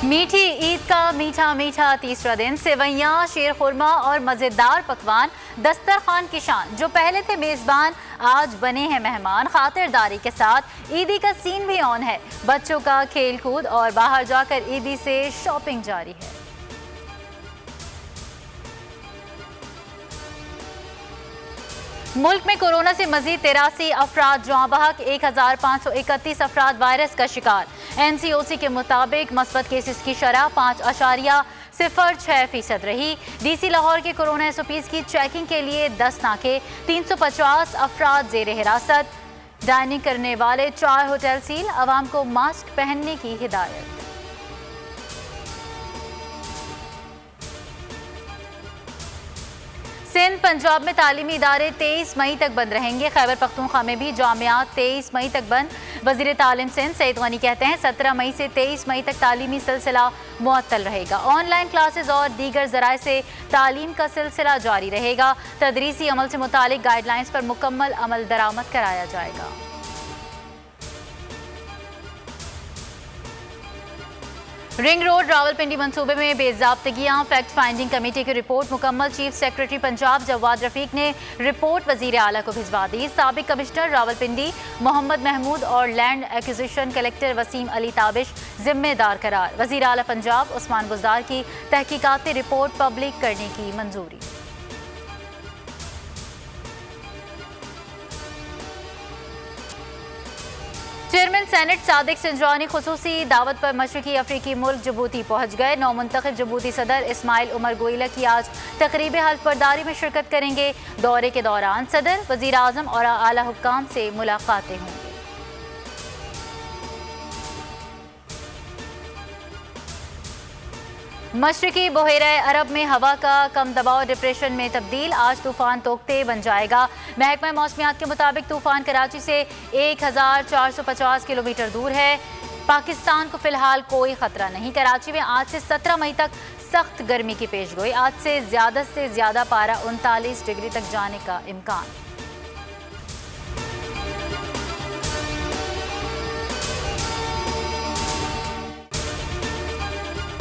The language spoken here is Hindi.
मीठी ईद का मीठा मीठा तीसरा दिन सेवैयां, शीर खुरमा और मज़ेदार पकवान दस्तरखान की शान। जो पहले थे मेज़बान आज बने हैं मेहमान। खातिरदारी के साथ ईदी का सीन भी ऑन है। बच्चों का खेल कूद और बाहर जाकर ईदी से शॉपिंग जारी है। मुल्क में कोरोना से मजीद 83 अफराद जाँ बहक, 1531 अफराद वायरस का शिकार। NCOC के मुताबिक मस्बत केसेस की शरह 5.06% रही। DC लाहौर के कोरोना SOPs की चेकिंग के लिए 10 नाके, 350 अफराद जेर हिरासत। डाइनिंग करने वाले 4 होटल सील, आवाम को मास्क पहनने की हिदायत। सिंध पंजाब में तालीमी इदारे 23 मई तक बंद रहेंगे। खैबर पख्तूनख्वा में भी जामियात 23 मई तक बंद। वज़ीर तालीम सिंध सईद गनी कहते हैं 17 मई से 23 मई तक तालीमी सिलसिला मुअत्तल रहेगा। ऑनलाइन क्लासेस और दीगर ज़राए से तालीम का सिलसिला जारी रहेगा। तदरीसी अमल से मुतालिक गाइडलाइंस पर मुकम्मल अमल दरामद कराया जाएगा। रिंग रोड रावलपिंडी मंसूबे में बेज़ाब्तगियां, फैक्ट फाइंडिंग कमेटी की रिपोर्ट मुकम्मल। चीफ सेक्रेटरी पंजाब जवाद रफीक ने रिपोर्ट वज़ीर आला को भिजवा दी। साबिक कमिश्नर रावलपिंडी मोहम्मद महमूद और land acquisition collector Waseem Ali Tabish जिम्मेदार करार। वज़ीर आला पंजाब उस्मान बुज़दार की तहकीकाती रिपोर्ट पब्लिक करने की मंजूरी। चेयरमैन सेनेट सादिक सिंजरानी खुसूसी दावत पर मशरकी अफ्रीकी मुल्क जबूती पहुंच गए। नौमुंतखब जबूती सदर इस्माइल उमर गोइला की आज तकरीब हल्फ बर्दारी में शिरकत करेंगे। दौरे के दौरान सदर, वज़ीर आज़म और आला हुक्काम से मुलाकातें होंगी। मशरकी बहेरा अरब में हवा का कम दबाव डिप्रेशन में तब्दील। आज तूफान तोकते बन जाएगा। महकमा मौसमियात के मुताबिक तूफान कराची से 1450 किलोमीटर दूर है। पाकिस्तान को फिलहाल कोई खतरा नहीं। कराची में आज से 17 मई तक सख्त गर्मी की पेशगोई। आज से ज़्यादा पारा 39 डिग्री तक जाने का इम्कान।